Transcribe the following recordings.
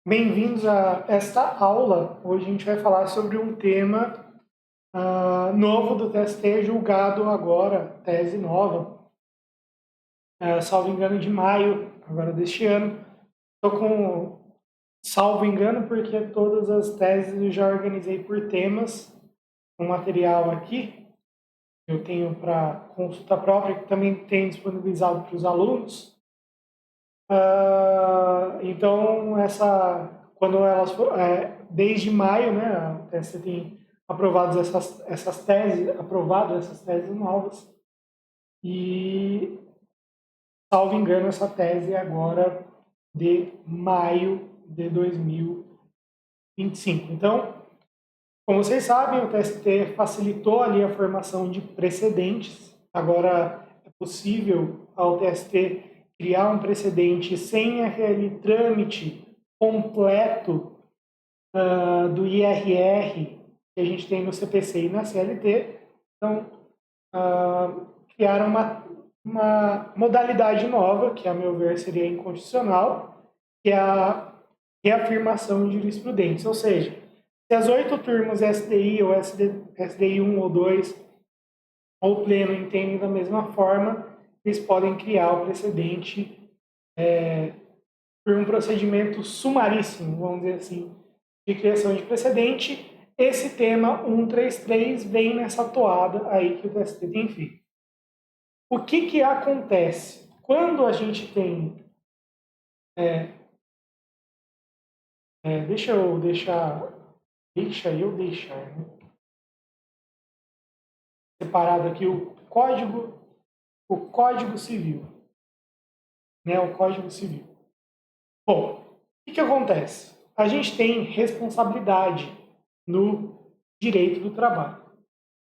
Bem-vindos a esta aula. Hoje a gente vai falar sobre um tema novo do TST, julgado agora, tese nova, salvo engano, de maio, agora deste ano. Estou com salvo engano porque todas as teses eu já organizei por temas, um material aqui eu tenho para consulta própria, que também tem disponibilizado para os alunos. Então, quando elas desde maio, né, a TSE tem aprovado essas teses novas, e, salvo engano, essa tese é agora de maio de 2025. Então, como vocês sabem, o TST facilitou ali a formação de precedentes. Agora é possível ao TST criar um precedente sem aquele trâmite completo do IRR que a gente tem no CPC e na CLT. Então, criaram uma modalidade nova, que a meu ver seria inconstitucional, que é a reafirmação de jurisprudência. Ou seja, se as 8 turmas SDI ou SDI 1 ou 2 ou pleno entendem da mesma forma, eles podem criar o precedente por um procedimento sumaríssimo, vamos dizer assim, de criação de precedente. Esse tema 133 vem nessa toada aí que o TST tem feito. O que acontece? Quando a gente tem... deixa eu deixar, né? Separado aqui o Código Civil, né? O Código Civil. Bom, o que acontece? A gente tem responsabilidade no direito do trabalho.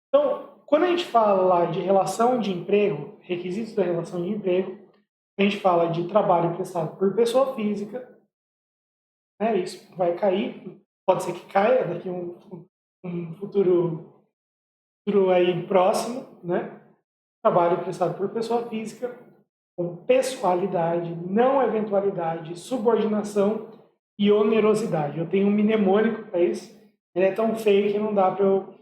Então, quando a gente fala de relação de emprego, requisitos da relação de emprego, a gente fala de trabalho prestado por pessoa física, né? Isso vai cair, pode ser que caia daqui um futuro aí próximo, né? Trabalho prestado por pessoa física, com pessoalidade, não eventualidade, subordinação e onerosidade. Eu tenho um mnemônico para isso, ele é tão feio que não dá para eu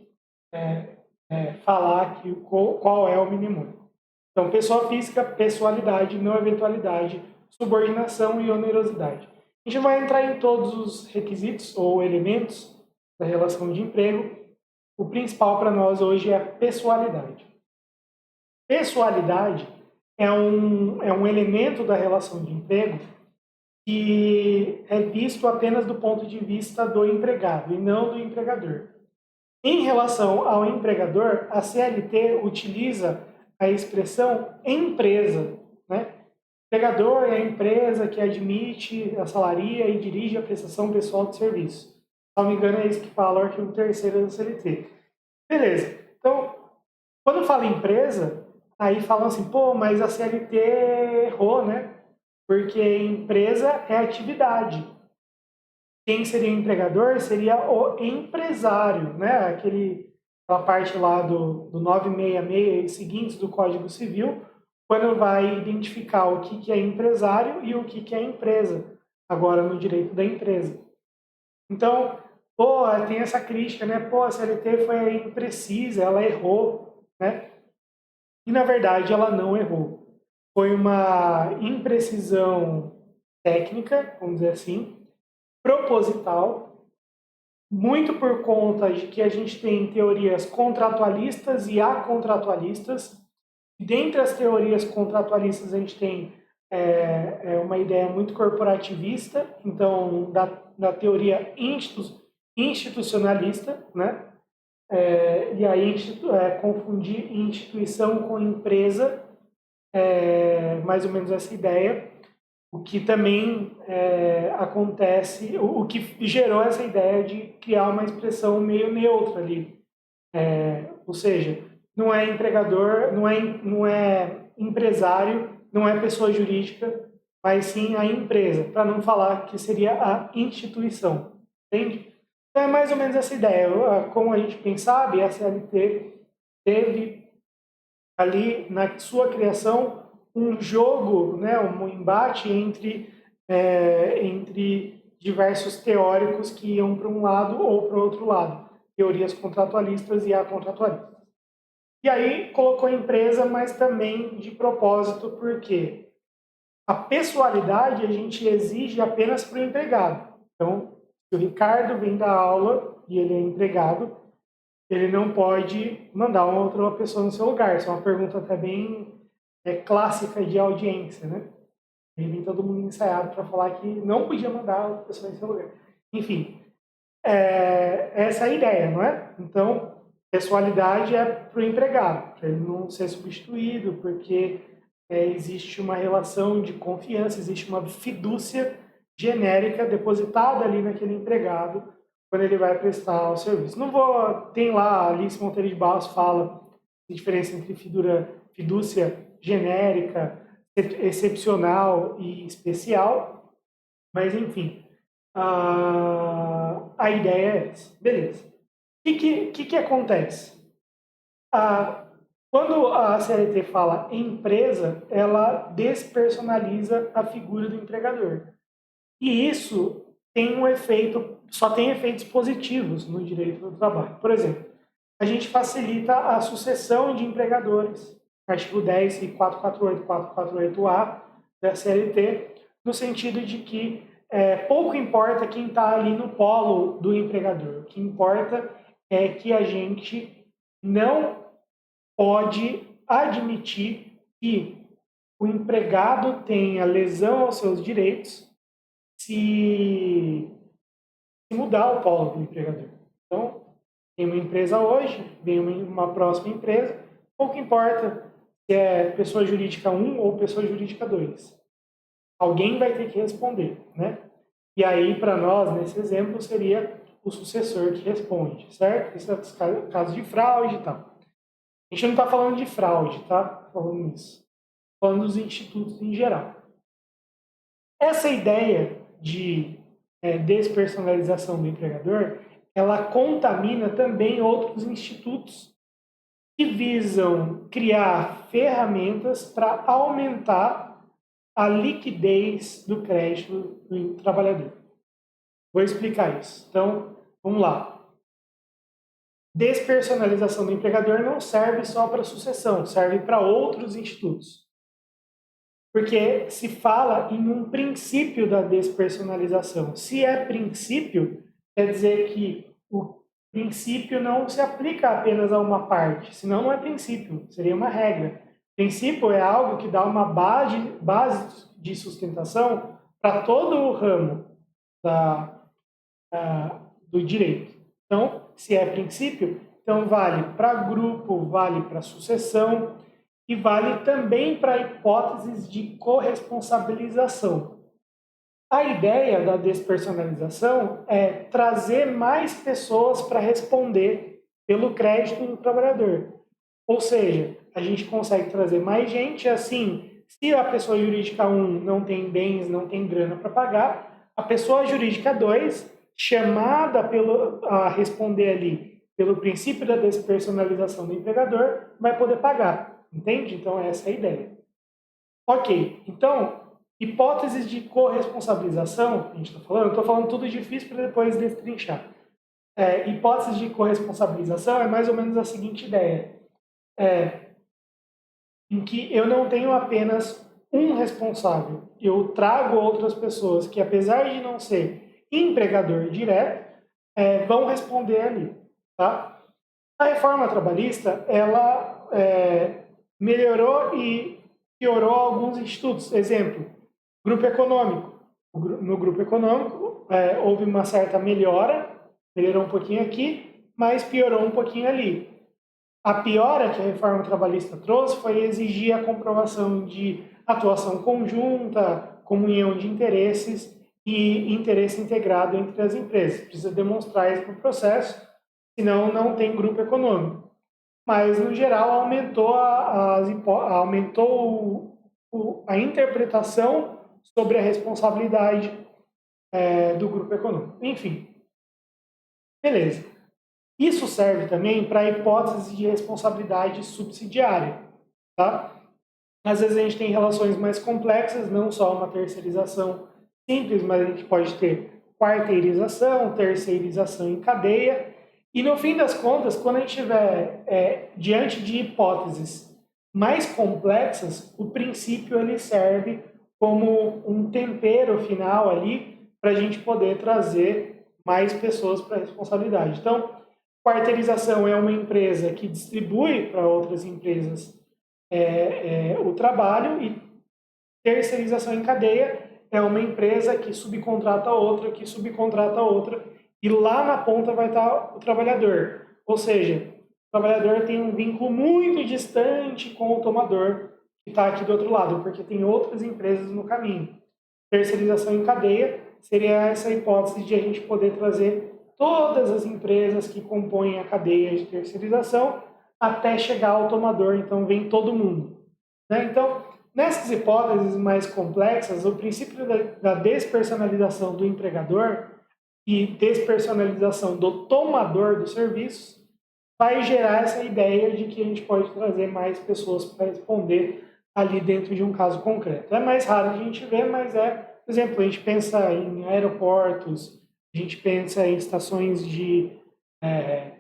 falar aqui qual é o mnemônico. Então, pessoa física, pessoalidade, não eventualidade, subordinação e onerosidade. A gente vai entrar em todos os requisitos ou elementos da relação de emprego. O principal para nós hoje é a pessoalidade. Pessoalidade é um elemento da relação de emprego que é visto apenas do ponto de vista do empregado e não do empregador. Em relação ao empregador, a CLT utiliza a expressão empresa, né? Empregador é a empresa que admite, assalaria e dirige a prestação pessoal de serviço. Se não me engano, é isso que fala o artigo 3º da CLT. Beleza. Então, quando fala empresa, aí falam assim, pô, mas a CLT errou, né? Porque empresa é atividade. Quem seria o empregador seria o empresário, né? Aquela parte lá do 966 e seguintes do Código Civil, quando vai identificar o que é empresário e o que é empresa, agora no direito da empresa. Então, pô, tem essa crítica, né? Pô, a CLT foi imprecisa, ela errou, né? E, na verdade, ela não errou. Foi uma imprecisão técnica, vamos dizer assim, proposital, muito por conta de que a gente tem teorias contratualistas e acontratualistas. Dentre as teorias contratualistas, a gente tem uma ideia muito corporativista, então, da teoria institucionalista, né? E aí confundir instituição com empresa, mais ou menos essa ideia, o que também acontece, o que gerou essa ideia de criar uma expressão meio neutra ali, ou seja, não é empregador, não é empresário, não é pessoa jurídica, mas sim a empresa, para não falar que seria a instituição, entende? Então é mais ou menos essa ideia. Como a gente bem sabe, a CLT teve ali na sua criação um jogo, né, um embate entre diversos teóricos que iam para um lado ou para o outro lado, teorias contratualistas e acontratualistas. E aí colocou a empresa, mas também de propósito, porque a pessoalidade a gente exige apenas para o empregado. Então, se o Ricardo vem da aula e ele é empregado, ele não pode mandar uma outra pessoa no seu lugar. Isso é uma pergunta até bem clássica de audiência, né? Aí vem todo mundo ensaiado para falar que não podia mandar outra pessoa em seu lugar. Enfim, essa é a ideia, não é? Então, pessoalidade é para o empregado, para ele não ser substituído, porque existe uma relação de confiança, existe uma fidúcia genérica depositada ali naquele empregado quando ele vai prestar o serviço. Não vou... Tem lá, a Alice Monteiro de Barros fala a diferença entre fidúcia genérica, excepcional e especial, mas enfim, a ideia é essa. Beleza. O que acontece? Quando a CLT fala empresa, ela despersonaliza a figura do empregador. E isso tem um efeito, só tem efeitos positivos no direito do trabalho. Por exemplo, a gente facilita a sucessão de empregadores, artigo 10 e 448 e 448-A da CLT, no sentido de que pouco importa quem está ali no polo do empregador. O que importa é que a gente não pode admitir que o empregado tenha lesão aos seus direitos se mudar o polo do empregador. Então, tem uma empresa hoje, vem uma próxima empresa, pouco importa se é pessoa jurídica 1 ou pessoa jurídica 2. Alguém vai ter que responder, né? E aí, para nós, nesse exemplo, seria o sucessor que responde, certo? Esse é o caso de fraude e tal. A gente não está falando de fraude, tá? Falando isso. Falando dos institutos em geral. Essa ideia de despersonalização do empregador, ela contamina também outros institutos que visam criar ferramentas para aumentar a liquidez do crédito do trabalhador. Vou explicar isso. Então, vamos lá. Despersonalização do empregador não serve só para sucessão, serve para outros institutos. Porque se fala em um princípio da despersonalização. Se é princípio, quer dizer que o princípio não se aplica apenas a uma parte, senão não é princípio, seria uma regra. Princípio é algo que dá uma base de sustentação para todo o ramo do direito. Então, se é princípio, então vale para grupo, vale para sucessão e vale também para hipóteses de corresponsabilização. A ideia da despersonalização é trazer mais pessoas para responder pelo crédito do trabalhador. Ou seja, a gente consegue trazer mais gente, assim, se a pessoa jurídica 1 não tem bens, não tem grana para pagar, a pessoa jurídica 2, chamada a responder ali pelo princípio da despersonalização do empregador, vai poder pagar. Entende? Então, essa é a ideia. Ok, então, hipóteses de corresponsabilização, a gente está falando, eu estou falando tudo difícil para depois destrinchar. Hipóteses de corresponsabilização é mais ou menos a seguinte ideia. Em que eu não tenho apenas um responsável, eu trago outras pessoas que, apesar de não ser empregador direto, vão responder ali. Tá? A reforma trabalhista, ela melhorou e piorou alguns institutos. Exemplo, grupo econômico. No grupo econômico, houve uma certa melhora, melhorou um pouquinho aqui, mas piorou um pouquinho ali. A piora que a reforma trabalhista trouxe foi exigir a comprovação de atuação conjunta, comunhão de interesses e interesse integrado entre as empresas. Precisa demonstrar isso no processo, senão não tem grupo econômico. Mas, no geral, aumentou a interpretação sobre a responsabilidade do grupo econômico. Enfim, beleza. Isso serve também para a hipótese de responsabilidade subsidiária. Tá? Às vezes a gente tem relações mais complexas, não só uma terceirização simples, mas a gente pode ter quarteirização, terceirização em cadeia. E no fim das contas, quando a gente estiver diante de hipóteses mais complexas, o princípio ele serve como um tempero final ali para a gente poder trazer mais pessoas para a responsabilidade. Então, quarteirização é uma empresa que distribui para outras empresas o trabalho, e terceirização em cadeia é uma empresa que subcontrata outra, que subcontrata outra, e lá na ponta vai estar o trabalhador. Ou seja, o trabalhador tem um vínculo muito distante com o tomador que está aqui do outro lado, porque tem outras empresas no caminho. Terceirização em cadeia seria essa hipótese de a gente poder trazer todas as empresas que compõem a cadeia de terceirização até chegar ao tomador, então vem todo mundo. Né? Então, nessas hipóteses mais complexas, o princípio da despersonalização do empregador e despersonalização do tomador dos serviços vai gerar essa ideia de que a gente pode trazer mais pessoas para responder ali dentro de um caso concreto. É mais raro a gente ver, mas por exemplo, a gente pensa em aeroportos, a gente pensa em estações de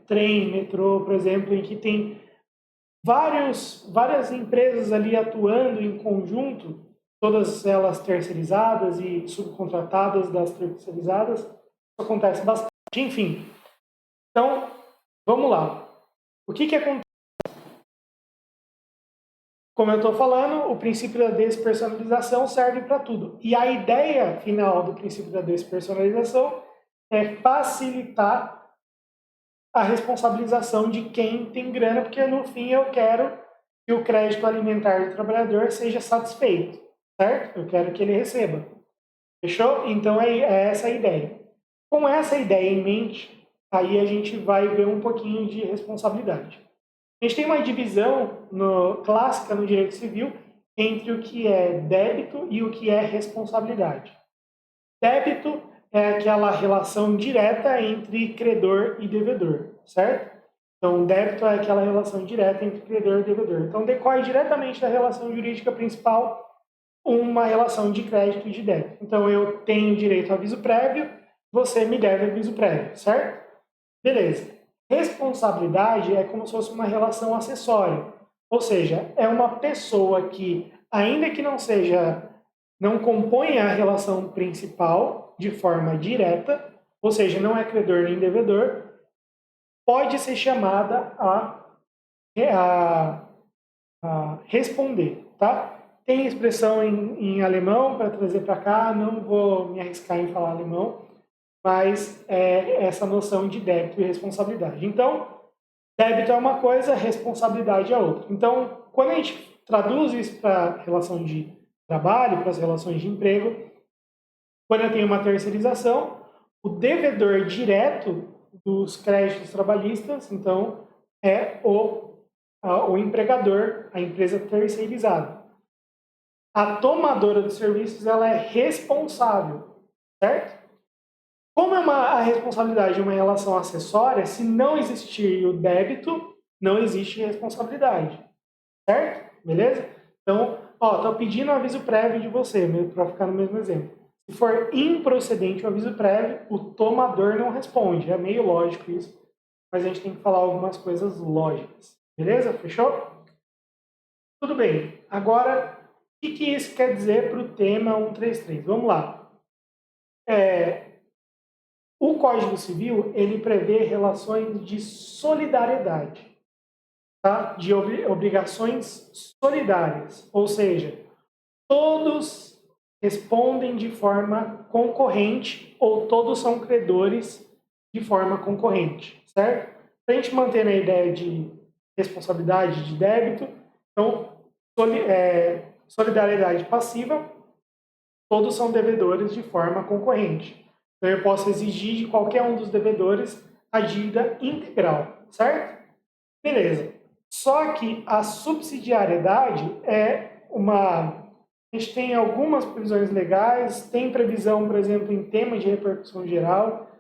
trem, metrô, por exemplo, em que tem várias empresas ali atuando em conjunto, todas elas terceirizadas e subcontratadas das terceirizadas. Isso acontece bastante. Enfim, então, vamos lá. O que acontece? Como eu estou falando, o princípio da despersonalização serve para tudo. E a ideia final do princípio da despersonalização é facilitar a responsabilização de quem tem grana, porque no fim eu quero que o crédito alimentar do trabalhador seja satisfeito, certo? Eu quero que ele receba. Fechou? Então é essa a ideia. Com essa ideia em mente, aí a gente vai ver um pouquinho de responsabilidade. A gente tem uma divisão clássica no direito civil entre o que é débito e o que é responsabilidade. Débito é aquela relação direta entre credor e devedor, certo? Então, débito é aquela relação direta entre credor e devedor. Então, decorre diretamente da relação jurídica principal uma relação de crédito e de débito. Então, eu tenho direito a aviso prévio, você me deve aviso prévio, certo? Beleza. Responsabilidade é como se fosse uma relação acessória. Ou seja, é uma pessoa que, ainda que não componha a relação principal de forma direta, ou seja, não é credor nem devedor, pode ser chamada a responder, tá? Tem expressão em alemão para trazer para cá, não vou me arriscar em falar alemão, mas é essa noção de débito e responsabilidade. Então, débito é uma coisa, responsabilidade é outra. Então, quando a gente traduz isso para a relação de trabalho, para as relações de emprego, quando eu tenho uma terceirização, o devedor direto dos créditos trabalhistas, então, é o empregador, a empresa terceirizada. A tomadora de serviços, ela é responsável, certo? Como a responsabilidade é uma relação acessória, se não existir o débito, não existe responsabilidade, certo? Beleza? Então, estou pedindo um aviso prévio de você, para ficar no mesmo exemplo. Se for improcedente o aviso prévio, o tomador não responde. É meio lógico isso, mas a gente tem que falar algumas coisas lógicas. Beleza? Fechou? Tudo bem. Agora, o que isso quer dizer para o tema 133? Vamos lá. O Código Civil, ele prevê relações de solidariedade, tá? De obrigações solidárias, ou seja, todos respondem de forma concorrente ou todos são credores de forma concorrente, certo? Para a gente manter a ideia de responsabilidade de débito, então, solidariedade passiva, todos são devedores de forma concorrente. Então, eu posso exigir de qualquer um dos devedores a dívida integral, certo? Beleza. Só que a subsidiariedade a gente tem algumas previsões legais, tem previsão, por exemplo, em tema de repercussão geral,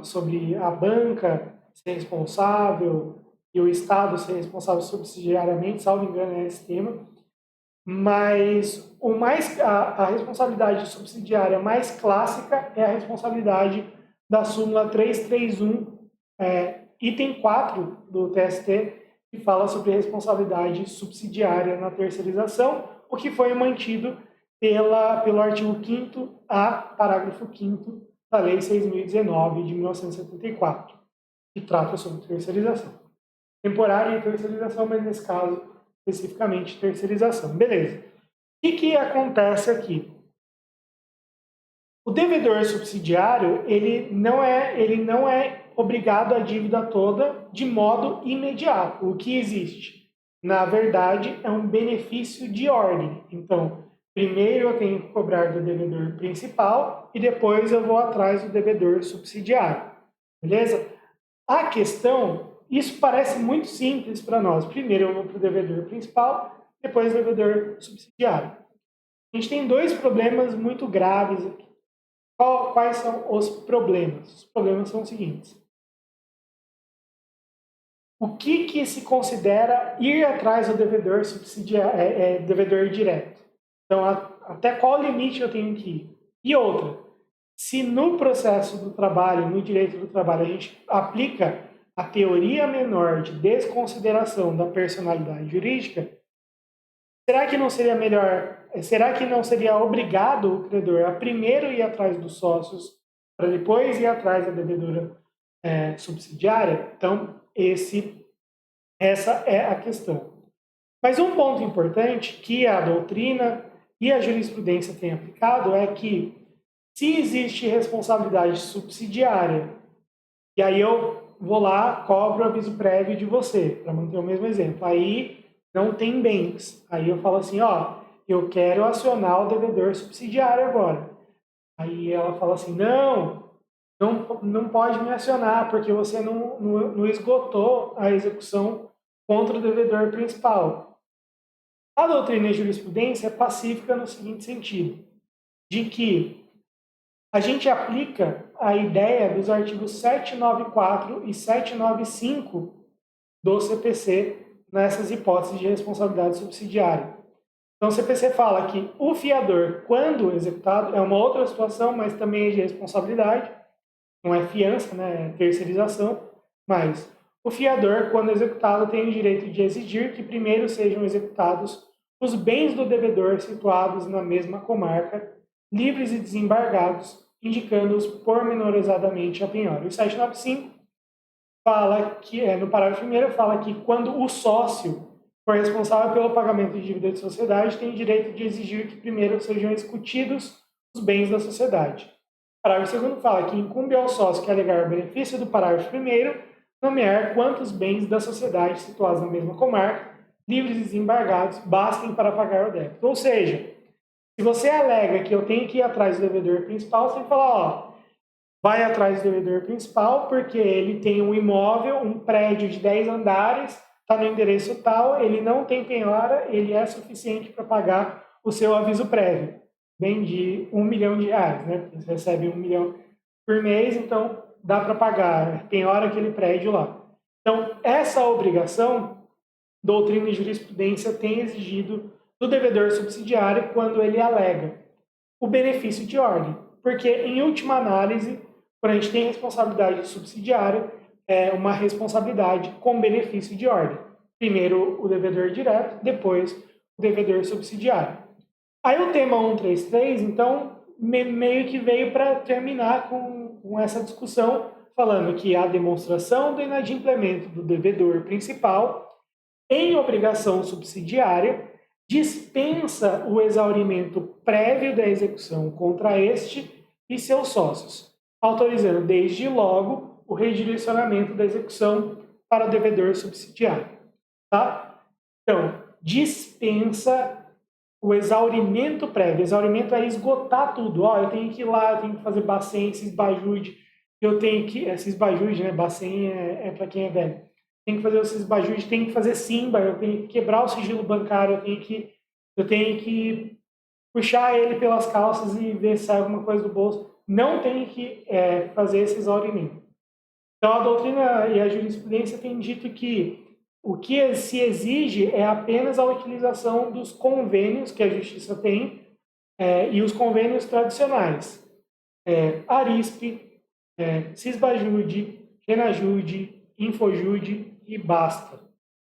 sobre a banca ser responsável e o Estado ser responsável subsidiariamente, salvo engano é esse tema. mas a responsabilidade subsidiária mais clássica é a responsabilidade da súmula 331, item 4 do TST, que fala sobre responsabilidade subsidiária na terceirização, o que foi mantido pelo artigo 5º-A, parágrafo 5º da Lei 6.019, de 1974, que trata sobre terceirização. Temporária e terceirização, mas nesse caso, especificamente terceirização. Beleza. O que acontece aqui? O devedor subsidiário, ele não é obrigado à dívida toda de modo imediato. O que existe, na verdade, é um benefício de ordem. Então, primeiro eu tenho que cobrar do devedor principal e depois eu vou atrás do devedor subsidiário. Beleza? A questão, isso parece muito simples para nós. Primeiro eu vou para o devedor principal, depois o devedor subsidiário. A gente tem dois problemas muito graves aqui. Quais são os problemas? Os problemas são os seguintes. O que se considera ir atrás do devedor subsidiário, devedor direto? Então, até qual limite eu tenho que ir? E outra, se no processo do trabalho, no direito do trabalho, a gente aplica a teoria menor de desconsideração da personalidade jurídica, será que não seria melhor, será que não seria obrigado o credor a primeiro ir atrás dos sócios, para depois ir atrás da devedora subsidiária? Então, essa é a questão. Mas um ponto importante que a doutrina e a jurisprudência têm aplicado é que, se existe responsabilidade subsidiária, e aí eu vou lá, cobro o aviso prévio de você, para manter o mesmo exemplo, aí não tem bens. Aí eu falo assim, eu quero acionar o devedor subsidiário agora. Aí ela fala assim, não pode me acionar, porque você não esgotou a execução contra o devedor principal. A doutrina e jurisprudência é pacífica no seguinte sentido, de que a gente aplica a ideia dos artigos 794 e 795 do CPC nessas hipóteses de responsabilidade subsidiária. Então, o CPC fala que o fiador, quando executado, é uma outra situação, mas também é de responsabilidade, não é fiança, né, é terceirização, mas o fiador, quando executado, tem o direito de exigir que primeiro sejam executados os bens do devedor situados na mesma comarca, livres e desembargados, indicando-os pormenorizadamente a penhora. O 795 fala que, no parágrafo 1º, fala que quando o sócio for responsável pelo pagamento de dívida de sociedade, tem o direito de exigir que primeiro sejam executidos os bens da sociedade. O parágrafo 2º fala que incumbe ao sócio que alegar o benefício do parágrafo 1º nomear quantos bens da sociedade situados na mesma comarca, livres e desembargados, bastem para pagar o débito. Ou seja, se você alega que eu tenho que ir atrás do devedor principal, você tem que falar, vai atrás do devedor principal porque ele tem um imóvel, um prédio de 10 andares, está no endereço tal, ele não tem penhora, ele é suficiente para pagar o seu aviso prévio. Bem de R$1 milhão, né? Você recebe 1 milhão por mês, então dá para pagar, penhora aquele prédio lá. Então, essa obrigação, doutrina e jurisprudência tem exigido do devedor subsidiário quando ele alega o benefício de ordem. Porque, em última análise, quando a gente tem responsabilidade subsidiária, é uma responsabilidade com benefício de ordem. Primeiro o devedor direto, depois o devedor subsidiário. Aí o tema 133, então, meio que veio para terminar com essa discussão, falando que a demonstração do inadimplemento do devedor principal em obrigação subsidiária dispensa o exaurimento prévio da execução contra este e seus sócios, autorizando desde logo o redirecionamento da execução para o devedor subsidiário. Tá? Então, dispensa o exaurimento prévio. Exaurimento é esgotar tudo. Eu tenho que ir lá, eu tenho que fazer Bacen, Sisbajude, eu tenho que... Sisbajude, né? Bacen é para quem é velho. Tem que fazer o Sisbajude, tem que fazer Simba, eu tenho que quebrar o sigilo bancário, eu tenho que puxar ele pelas calças e ver se sai alguma coisa do bolso. Não tem que fazer esse exaurimento. Então, a doutrina e a jurisprudência têm dito que O que se exige é apenas a utilização dos convênios que a Justiça tem e os convênios tradicionais. Arispe, Cisbajude, Renajude, Infojude e Basta.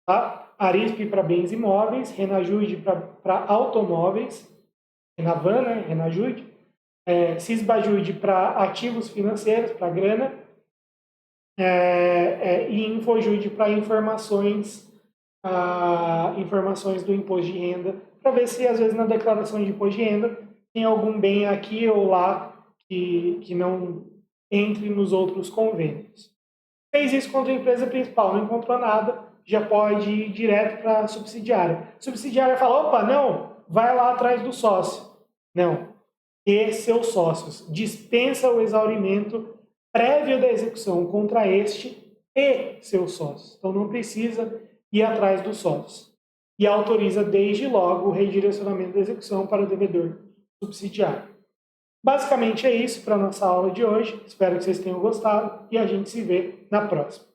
Tá? Arispe para bens imóveis, Renajude para automóveis, Renavan, né? Renajude, Cisbajude para ativos financeiros, para grana, e Infojude para informações do imposto de renda, para ver se às vezes na declaração de imposto de renda tem algum bem aqui ou lá que não entre nos outros convênios. Fez isso contra a empresa principal, não encontrou nada, já pode ir direto para a subsidiária. Subsidiária fala, opa, não, vai lá atrás do sócio. Não, e seus sócios. Dispensa o exaurimento prévio da execução contra este e seus sócios. Então não precisa ir atrás dos sócios. E autoriza desde logo o redirecionamento da execução para o devedor subsidiário. Basicamente é isso para a nossa aula de hoje. Espero que vocês tenham gostado e a gente se vê na próxima.